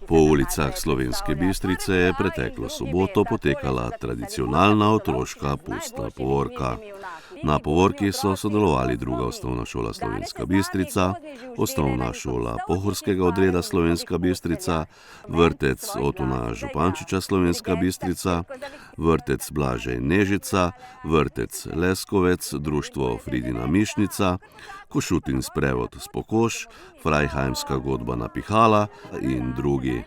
Po ulicah Slovenske Bistrice je preteklo soboto potekala tradicionalna otroška pustna povorka. Na povorki so sodelovali druga osnovna šola Slovenska Bistrica, osnovna šola pohorskega odreda Slovenska Bistrica, vrtec Otona Župančiča Slovenska Bistrica, vrtec Blažej Nežica, vrtec Leskovec, društvo Fridina Mišnica, Košutin sprevod Spokoš, Frajheimska godba na pihala in drugi.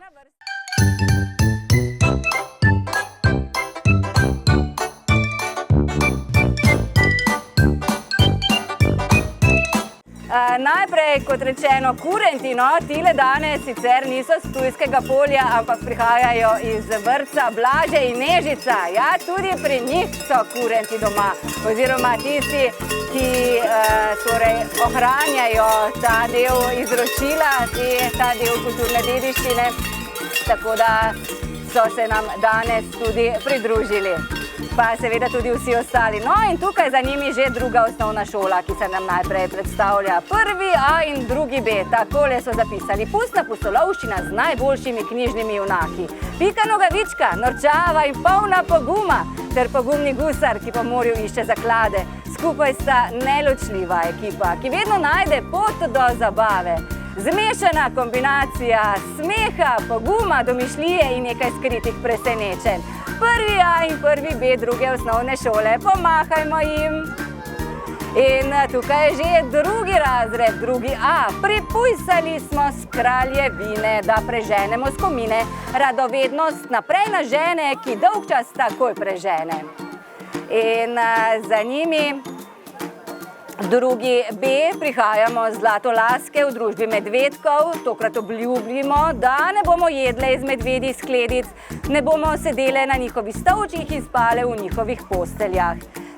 Najprej, kot rečeno, kurenti, tile danes sicer niso s Ptujskega polja, ampak prihajajo iz vrtca Blaže in Nežica. Ja, tudi pri njih so kurenti doma, oziroma tisti, ki ohranjajo ta del izročila, ta del kulturne dediščine, tako da so se nam danes tudi pridružili. Pa seveda tudi vsi ostali. No in tukaj za njimi že druga osnovna šola, ki se nam najprej predstavlja. Prvi A in drugi B, takole so zapisali. Pustna pustolovščina z najboljšimi knjižnimi junaki. Pika Nogavička, norčava in polna poguma, ter pogumni gusar, ki po morju išče zaklade. Skupaj sta neločljiva ekipa, ki vedno najde pot do zabave. Zmešana kombinacija smeha, poguma, domišljije in nekaj skritih presenečenj. Prvi A in prvi B druge osnovne šole, pomahajmo jim. In tukaj je že drugi razred, drugi A. Pripujsali smo s kraljevine, da preženemo skomine. Radovednost naprej na žene, ki dolgčas takoj prežene. In za njimi drugi B, prihajamo z Zlatolaske v družbi medvedkov, tokrat obljubimo, da ne bomo jedle iz medvedjih skledic, ne bomo sedele na njihovih stolčih in spale v njihovih posteljah.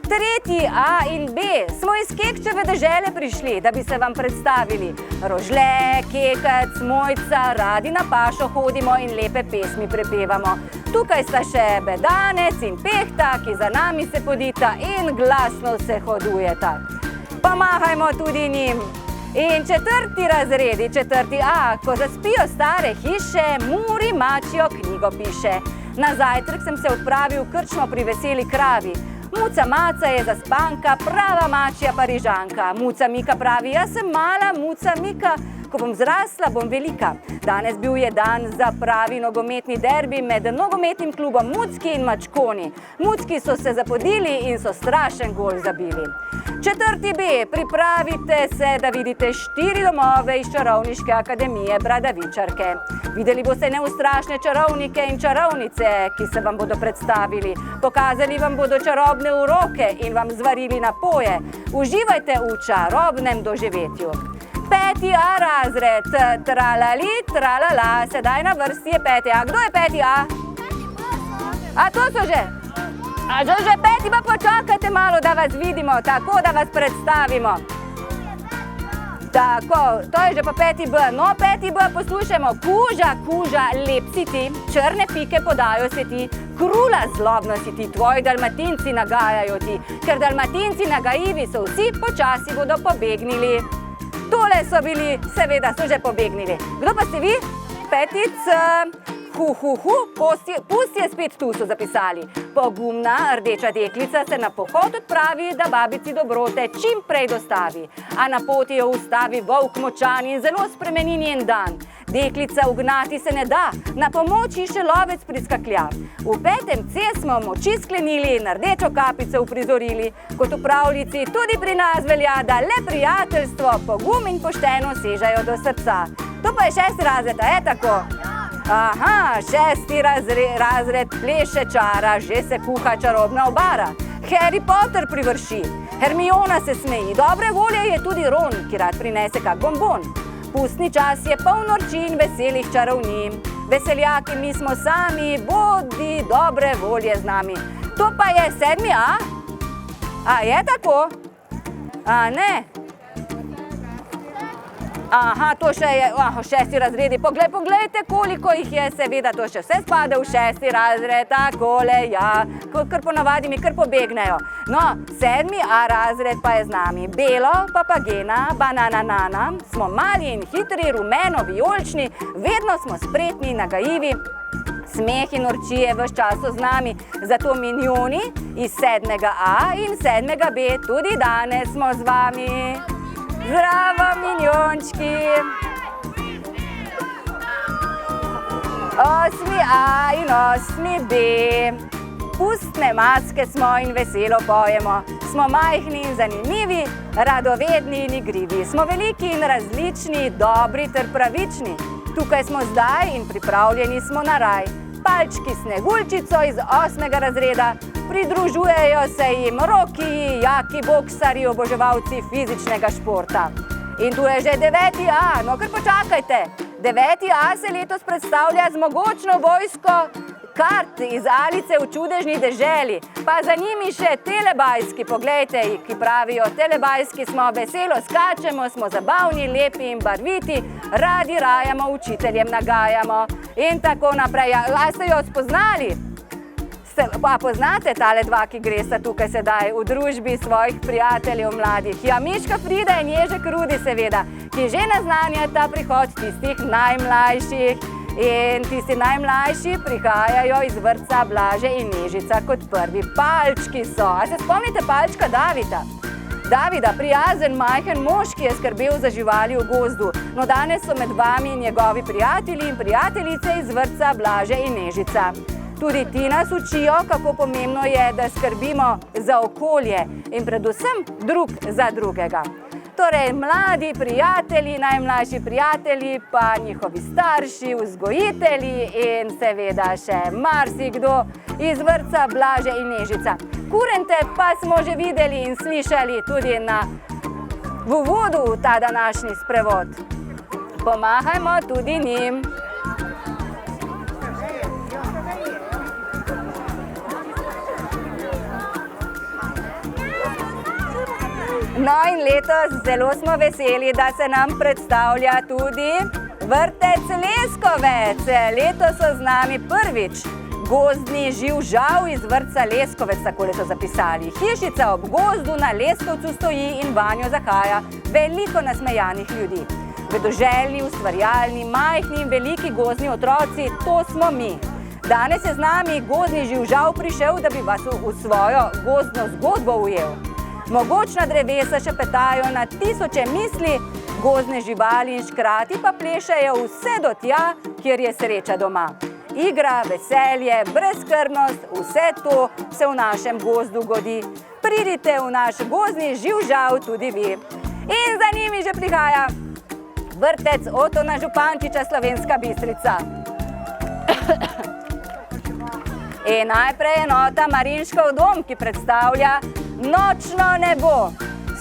Tretji A in B, smo iz Kekčeve dežele prišli, da bi se vam predstavili. Rožle, Kekac, Mojca, radi na pašo hodimo in lepe pesmi prepevamo. Tukaj sta še Bedanec in Pehta, ki za nami se podita in glasno se hodujeta. Pomahajmo tudi njim. In četrti razredi, četrti A, ko zaspijo stare hiše, Muri mačijo knjigo piše. Na zajtrk sem se odpravil v krčmo pri veseli kravi. Muca Maca je zaspanka, prava mačja Parižanka. Muca Mika pravi, jaz sem mala Muca Mika, ko bom zrasla, bom velika. Danes bil je dan za pravi nogometni derbi med nogometnim klubom Mucki in Mačkoni. Mucki so se zapodili in so strašen gol zabili. Četrti B, pripravite se, da vidite 4 domove iz Čarovniške akademije Bradavičarke. Videli boste neustrašne čarovnike in čarovnice, ki se vam bodo predstavili. Pokazali vam bodo čarobne uroke in vam zvarili napoje. Uživajte v čarobnem doživetju. Peti A razred, tralali, tralala, sedaj na vrsti je peti A. Kdo je peti A? A to so že? A že peti, pa počakajte malo, da vas vidimo, tako da vas predstavimo. Tako, to je že pa peti B. No, peti B, poslušajmo. Kuža, kuža, lep si ti, črne pike podajo se ti, krula zlobno si ti, tvoji dalmatinci nagajajo ti, ker dalmatinci nagajivi so vsi, počasi bodo pobegnili. Tole so bili, seveda so že pobegnili. Kdo pa ste vi? Petic, pust je spet tu, so zapisali. Pogumna rdeča deklica se na pohod odpravi, da babici dobrote čim prej dostavi. A na poti jo ustavi volk močan in zelo spremeni njen dan. Deklica ugnati se ne da, na pomoč ji še lovec priskaklja. V petem C smo moči sklenili in rdečo kapico uprizorili. Kot v pravljici tudi pri nas velja, da le prijateljstvo, pogum in pošteno sežajo do srca. To pa je 6. razred, a je tako? Aha, 6. razred pleše čara, že se kuha čarobna obara. Harry Potter privrši, Hermiona se smeji, dobre volje je tudi Ron, ki rad prinese kak bonbon. Pustni čas je poln norčij in veselih čarovnij. Veseljaki mi smo sami, bodi dobre volje z nami. To pa je 7. A? A je tako? A ne? Aha, to še je, 6. razredi. Poglejte, koliko jih je, seveda, to še vse spada v 6. razred, takole, ja, kar ponavadi mi kar pobegnejo. No, 7. A razred pa je z nami. Belo, papagena, bananana, smo mali in hitri, rumeno, vijolični, vedno smo spretni in nagajivi. Smeh in oči je ves čas z nami, zato minjoni iz 7. A in 7. B tudi danes smo z vami. Zdravo, minjončki! 8. A in 8. B. Pustne maske smo in veselo pojemo. Smo majhni in zanimivi, radovedni in igrivi. Smo veliki in različni, dobri ter pravični. Tukaj smo zdaj in pripravljeni smo na raj. Palčki Sneguljčico iz 8. razreda, pridružujejo se jim rokiji, jaki boksarji, oboževalci fizičnega športa. In tu je že 9. A, no kar počakajte. 9. A se letos predstavlja z mogočno vojsko kart iz Alice v čudežni deželi, pa za njimi še telebajski, poglejte, ki pravijo, telebajski smo, veselo skačemo, smo zabavni, lepi in barviti, radi rajamo, učiteljem nagajamo in tako naprej. A ste jo spoznali? Pa poznate tale dva, ki gresta tukaj sedaj v družbi svojih prijateljev mladih? Ja, Miška Frida in Ježek Rudi seveda, ki že naznanjata prihod tistih najmlajših. In tisti najmlajši prihajajo iz vrtca Blaže in Nežica kot prvi. Palčki so. A se spomnite palčka Davida? Davida, prijazen, majhen mož, ki je skrbel za živali v gozdu. No, danes so med vami njegovi prijatelji in prijateljice iz vrtca Blaže in Nežica. Tudi ti nas učijo, kako pomembno je, da skrbimo za okolje in predvsem drug za drugega. Torej, mladi prijatelji, najmlajši prijatelji, pa njihovi starši, vzgojitelji in seveda še marsikdo iz vrtca Blaže in Nežica. Kurente pa smo že videli in slišali tudi v uvodu v ta današnji sprevod. Pomahajmo tudi njim. No in letos zelo smo veseli, da se nam predstavlja tudi vrtec Leskovec. Letos so z nami prvič gozdni živžav iz vrtca Leskovec, takole so zapisali. Hišica ob gozdu na Leskovcu stoji in vanjo zahaja veliko nasmejanih ljudi. Vedoželjni, ustvarjalni, majhni in veliki gozdni otroci, to smo mi. Danes je z nami gozdni živžav prišel, da bi vas v svojo gozdno zgodbo ujel. Mogočna drevesa šepetajo na tisoče misli, gozdne živali in škrati pa plešajo vse do tja, kjer je sreča doma. Igra, veselje, brezskrbnost, vse to se v našem gozdu godi. Pridite v naš gozdni živžav tudi vi. In za njimi že prihaja vrtec Otona Župančiča Slovenska Bistrica. In najprej enota Marinškov dom, ki predstavlja nočno nebo.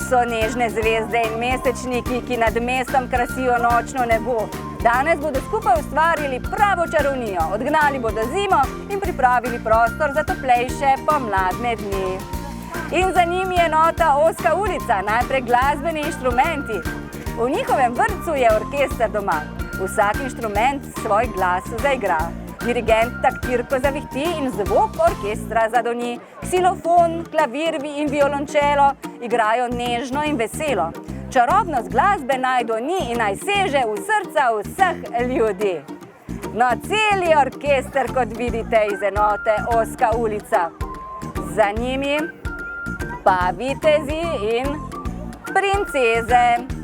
So nežne zvezde in mesečniki, ki nad mestom krasijo nočno nebo. Danes bodo skupaj ustvarili pravo čarovnijo, odgnali bodo zimo in pripravili prostor za toplejše pomladne dni. In za njimi je enota Ozka ulica, najprej glasbeni inštrumenti. V njihovem vrtcu je orkester doma. Vsak inštrument svoj glas zaigra. Dirigent taktirko zavihti in zvok orkestra zadoni. Ksilofon, klavir in violončelo igrajo nežno in veselo. Čarobnost glasbe naj doni in naj seže v srca vseh ljudi. No, celi orkester, kot vidite, iz enote Ozka ulica. Za njimi pa vitezi in princeze.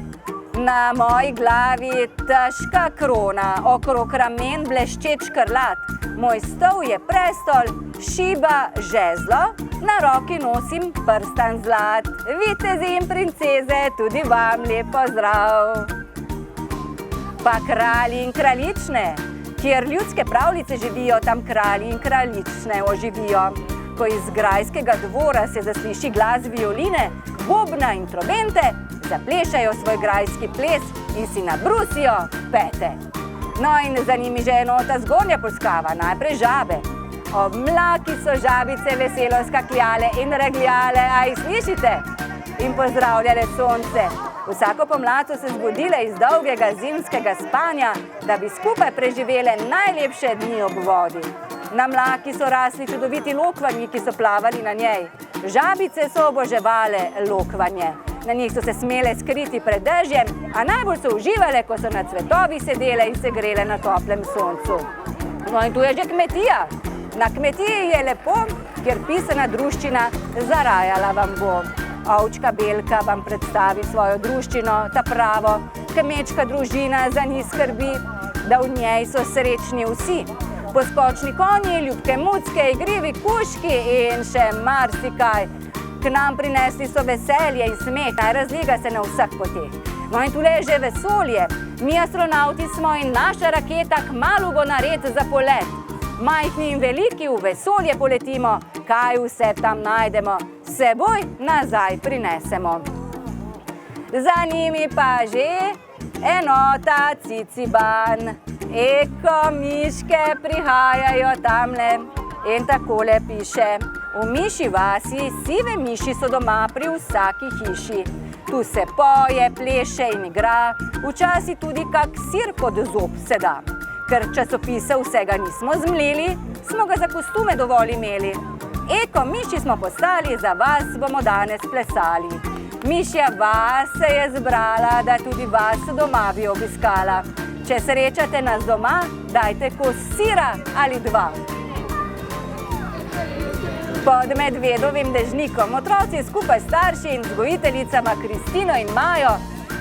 Na moji glavi težka krona, okrog ramen bleščeč škrlat. Moj stol je prestol, šiba žezlo, na roki nosim prstan zlat. Vitezi in princeze, tudi vam lep pozdrav. Pa kralji in kraljične, kjer ljudske pravljice živijo, tam kralji in kraljične oživijo. Ko iz grajskega dvora se zasliši glas violine, bobna in trobente, zaplešajo svoj grajski ples in si nabrusijo pete. No in za njimi že enota Zgornja Polskava, najprej žabe. Ob mlaki so žabice veselo skakljale in regljale, a jih slišite? In pozdravljale sonce. Vsako pomlad so se zbudile iz dolgega zimskega spanja, da bi skupaj preživele najlepše dni ob vodi. Na mlaki so rasli čudoviti lokvanji, ki so plavali na njej. Žabice so oboževale lokvanje. Na njih so se smele skriti pred dežjem, a najbolj so uživale, ko so na cvetovih sedele in se grele na toplem soncu. No in tu je že kmetija. Na kmetiji je lepo, kjer pisana druščina zarajala vam bo. Ovčka Belka vam predstavi svojo druščino, ta pravo, kmečka družina za njih skrbi, da v njej so srečni vsi. Poskočni konji, ljubke mucke, igrivi kužki in še marsikaj. K nam prinesli so veselje in smeh, razliga se na vseh poteh. No in tule je že vesolje. Mi astronauti smo in naša raketa kmalu bo nared za polet. Majhni in veliki v vesolje poletimo, kaj vse tam najdemo, s seboj nazaj prinesemo. Za njimi pa že enota Ciciban. Eko miške prihajajo tamle in takole piše. V miši vasi sive miši so doma pri vsaki hiši. Tu se poje, pleše in igra, včasih tudi kak sir pod zob se da. Ker časopisa vsega nismo zmleli, smo ga za kostume dovolj imeli. Eko miši smo postali, za vas bomo danes plesali. Mišja vas se je zbrala, da tudi vas doma bi obiskala. Če srečate nas doma, dajte kos sira ali dva. Pod medvedovim dežnikom otroci skupaj s starši in vzgojiteljicama Kristino in Majo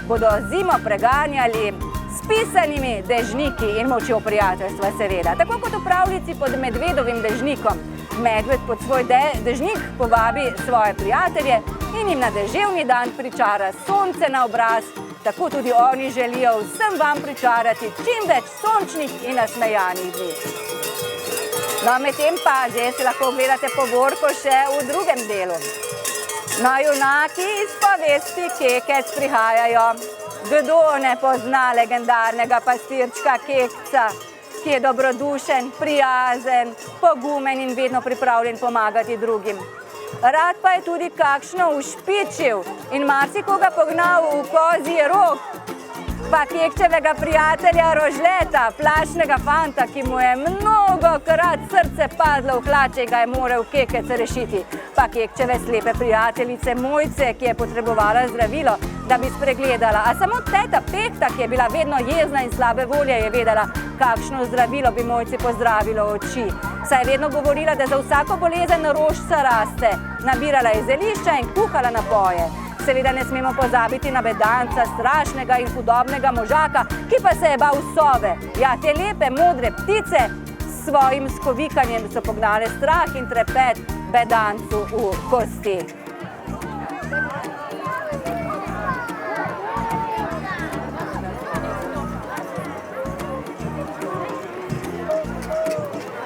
bodo zimo preganjali s pisanimi dežniki in močjo prijateljstva seveda. Tako kot v pravljici Pod medvedovim dežnikom. Medved pod svoj dežnik povabi svoje prijatelje in jim na deževni dan pričara sonce na obraz. Tako tudi oni želijo vsem vam pričarati čim več sončnih in nasmejanih dni. No, medtem pa že si lahko gledate povorko še v drugem delu. No, junaki iz povesti Kekec prihajajo. Kdo ne pozna legendarnega pastirčka Kekca, ki je dobrodušen, prijazen, pogumen in vedno pripravljen pomagati drugim. Rad pa je tudi kakšno ušpičil in marsikoga pognal v kozji rog. Pa Kekčevega prijatelja Rožleta, plašnega fanta, ki mu je mnogokrat srce padlo v hlače in ga je moral Kekec rešiti. Pa Kekčeve slepe prijateljice Mojce, ki je potrebovala zdravilo, da bi spregledala. A samo teta Pehta, ki je bila vedno jezna in slabe volje, je vedela, kakšno zdravilo bi Mojci pozdravilo oči. Saj je vedno govorila, da za vsako bolezen rožica raste. Nabirala je zelišča in kuhala napoje. Seveda ne smemo pozabiti na bedanca, strašnega in hudobnega možaka, ki pa se je bal sove. Ja, te lepe, modre ptice s svojim skovikanjem so pognale strah in trepet bedancu v kosti.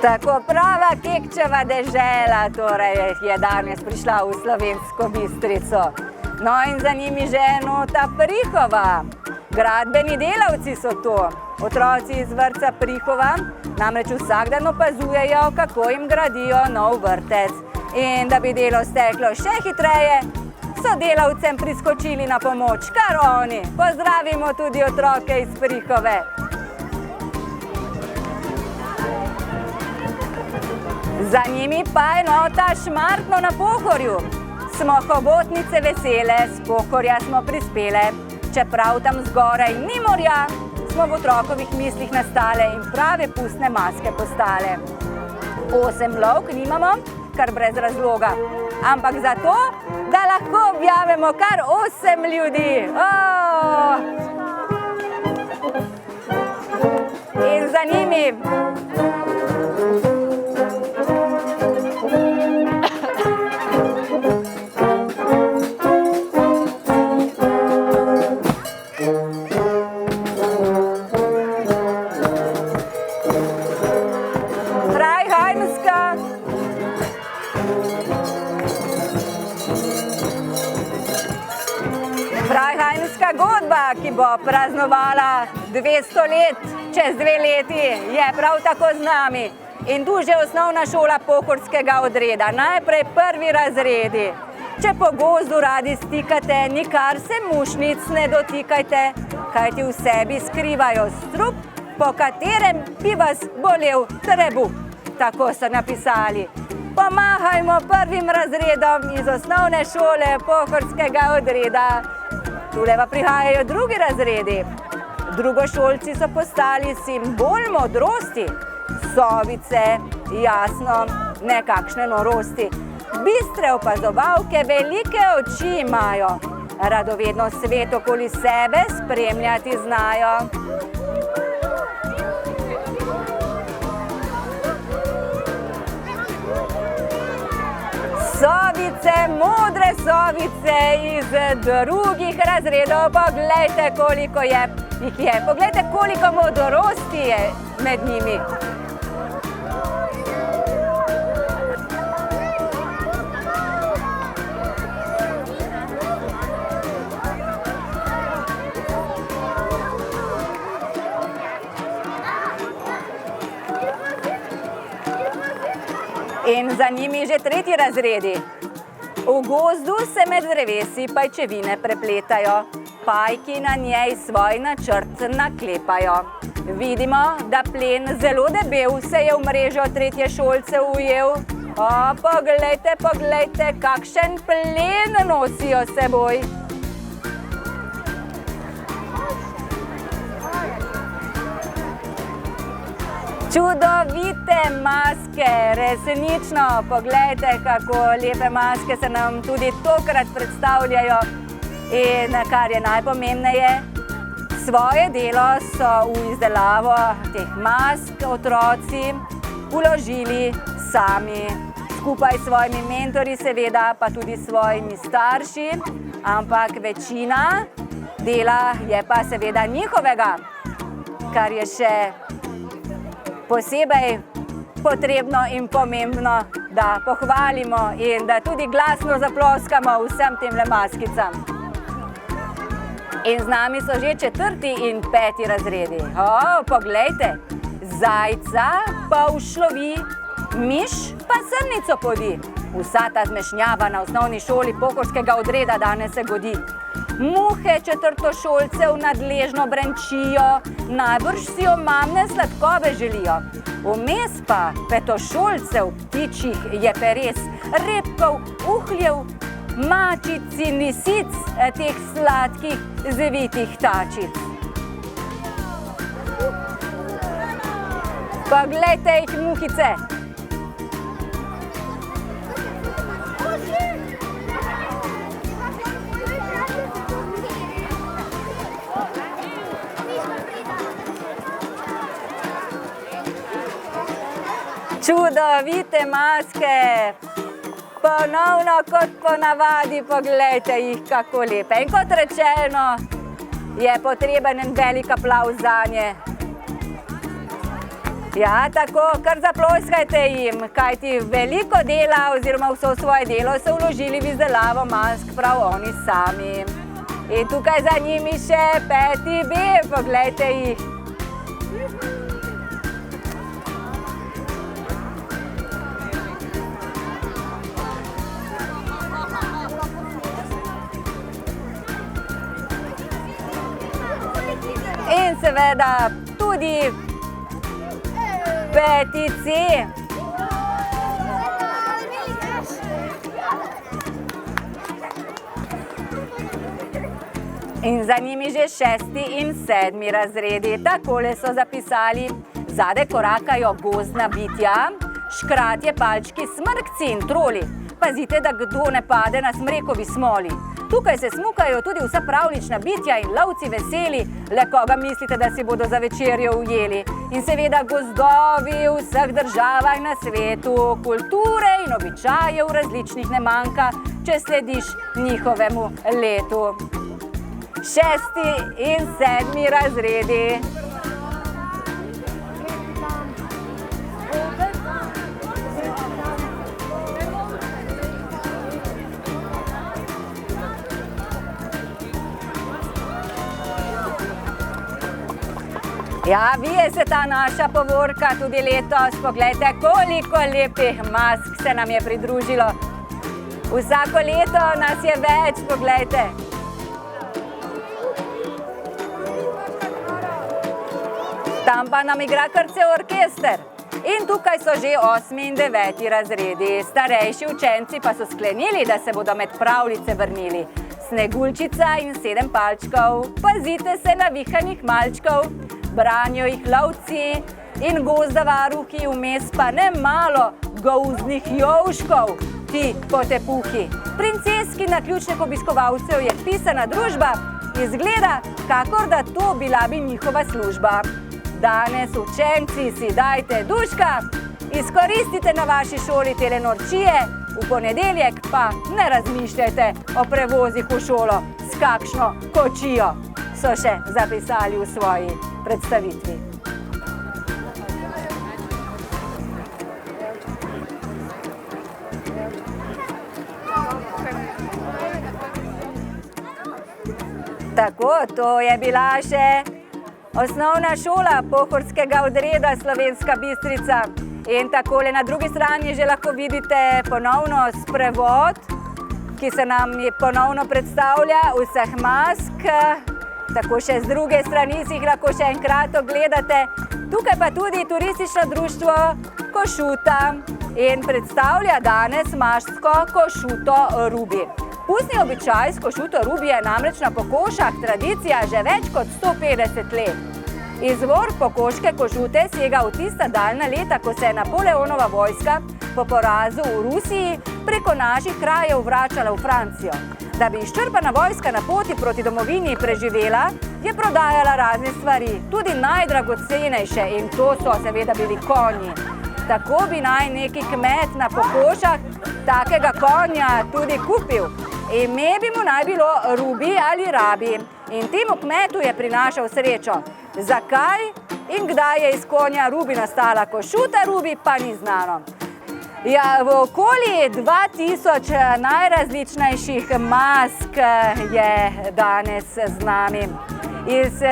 Tako prava Kekčeva dežela torej je danes prišla v Slovensko Bistrico. No in za njimi že enota Prihova. Gradbeni delavci so to. Otroci iz vrtca Prihova namreč vsak dan opazujejo, kako jim gradijo nov vrtec. In da bi delo steklo še hitreje, so delavcem priskočili na pomoč kar oni. Pozdravimo tudi otroke iz Prihove. Za njimi pa enota Šmartno na Pohorju. Smo hobotnice vesele, s Pohorja smo prispele. Čeprav tam zgoraj ni morja, smo v otrokovih mislih nastale in prave pustne maske postale. 8 lovk nimamo, kar brez razloga, ampak zato, da lahko objavimo kar 8 ljudi. In za njimi Freiheimerska godba, ki bo praznovala 200 let, čez 2 leti, je prav tako z nami. In tu že osnovna šola pohorskega odreda, najprej prvi razredi. Če po gozdu radi stikate, nikar se mušnic ne dotikajte, kajti v sebi skrivajo strup, po katerem bi vas bolel trebuh. Tako so napisali. Pomahajmo prvim razredom iz osnovne šole pohorskega odreda. Tule pa prihajajo drugi razredi. Drugošolci so postali simbol modrosti. Sovice, jasno, nekakšne norosti. Bistre opazovalke, velike oči imajo. Radovedno svet okoli sebe spremljati znajo. Sovice, modre sovice iz drugih razredov, poglejte, koliko jih je. Poglejte, koliko modrosti je med njimi. In za njimi že tretji razredi. V gozdu se med drevesi pajčevine prepletajo, pajki na njej svoj načrt naklepajo. Vidimo, da plen zelo debel se je v mrežo tretješolcev ujel. O, poglejte, poglejte, kakšen plen nosijo s seboj. Čudovite maske, resnično, poglejte, kako lepe maske se nam tudi tokrat predstavljajo. In kar je najpomembneje, svoje delo so v izdelavo teh mask otroci vložili sami. Skupaj s svojimi mentorji, seveda, pa tudi s svojimi starši, ampak večina dela je pa seveda njihovega, kar je še posebej potrebno in pomembno, da pohvalimo in da tudi glasno zaploskamo vsem tem maskicam. In z nami so že 4. in 5. razredi. O, poglejte, zajca pa ušlovi, miš pa srnico podi. Vsa ta zmešnjava na osnovni šoli pohorskega odreda danes se godi. Muhe četrtošolcev nadležno brenčijo, najbrž si omamne sladkove želijo. Vmes pa petošolcev, ptičjih je peres, repkov, uhljev, mačic in lisic, teh sladkih, zvitih tačic. Poglejte jih, muhice! Čudovite maske, ponovno kot ponavadi, poglejte jih, kako lepe. In kot rečeno, je potreben en velik aplavz zanje. Ja, tako, kar zaploskajte jim, kajti veliko dela oziroma vso svoje delo so vložili v izdelavo mask prav oni sami. In tukaj za njimi še 5. B, poglejte jih. In seveda tudi 5. C. In za njimi že 6. in 7. razredi. Takole so zapisali. Zadaj korakajo gozdna bitja, škratje, palčki, smrkci in troli. Pazite, da kdo ne pade na smrekovi smoli. Tukaj se smukajo tudi vsa pravlična bitja in lovci veseli, le koga mislite, da si bodo za večerjo ujeli. In seveda gozdovi v vseh državah na svetu, kulture in običajev različnih ne manjka, če slediš njihovemu letu. 6. in 7. razredi. Ja, vije se ta naša povorka tudi letos. Poglejte, koliko lepih mask se nam je pridružilo. Vsako leto nas je več, poglejte. Tam pa nam igra kar cel orkester. In tukaj so že 8. in 9. razredi. Starejši učenci pa so sklenili, da se bodo med pravljice vrnili. Sneguljčica in 7 palčkov, pazite se navihanih malčkov, branijo jih lovci in gozda varuhi, vmes pa ne malo gozdnih jovškov, ti potepuhi. Princeski naključnih obiskovalcev je pisana družba, izgleda, kakor da to bila bi njihova služba. Danes, učenci, si dajte duška, izkoristite na vaši šoli tele norčije, v ponedeljek pa ne razmišljajte o prevozih v šolo s kakšno kočijo, so še zapisali v svoji predstavitvi. Tako, to je bila še osnovna šola pohorskega odreda Slovenska Bistrica. In takole na drugi strani že lahko vidite ponovno sprevod, ki se nam ponovno predstavlja vseh mask. Tako še z druge strani si jih lahko še enkrat ogledate. Tukaj pa tudi turistično društvo Košuta in predstavlja danes maško Košuto Rubi. Pustni običaj s Košuto Rubi je namreč na Pokošah tradicija že več kot 150 let. Izvor pokoške košute sega v tista daljna leta, ko se je Napoleonova vojska po porazu v Rusiji preko naših krajev vračala v Francijo. Da bi izčrpana vojska na poti proti domovini preživela, je prodajala razne stvari, tudi najdragocenejše, in to so seveda bili konji. Tako bi naj neki kmet na Pokošah takega konja tudi kupil. Ime bi mu naj bilo Rubi ali Rabi in temu kmetu je prinašal srečo. Zakaj in kdaj je iz konja Rubi nastala Košuta Rubi, pa ni znano. Ja, v okoli 2000 najrazličnejših mask je danes z nami. Iz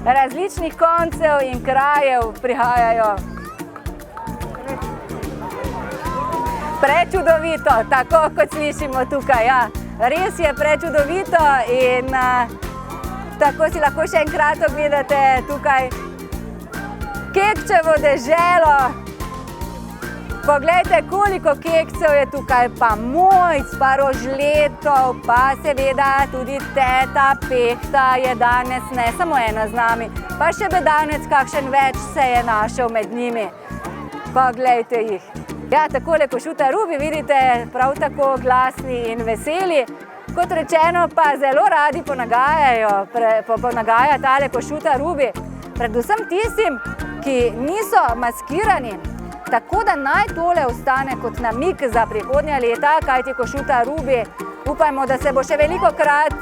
različnih koncev in krajev prihajajo. Prečudovito, tako kot slišimo tukaj, ja. Res je prečudovito in tako si lahko še enkrat ogledate tukaj Kekčevo deželo. Poglejte, koliko kekcev je tukaj, pa mojc, pa rožletov, pa seveda tudi teta Pehta je danes ne samo ena z nami, pa še bedanec kakšen več se je našel med njimi. Poglejte jih. Ja, takole Košuta Rubi, vidite, prav tako glasni in veseli. Kot rečeno, pa zelo radi ponagaja tale Košuta Rubi, predvsem tistim, ki niso maskirani. Tako da naj tole ostane kot namig za prihodnja leta, kajti Košuta Rubi, upajmo, da se bo še velikokrat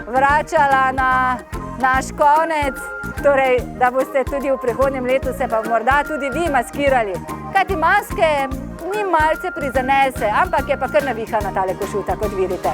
vračala na naš konec, torej, da boste tudi v prihodnjem letu se pa morda tudi vi maskirali. Kajti maske ni malce prizanese, ampak je pa kar navihana tale Košuta, kot vidite.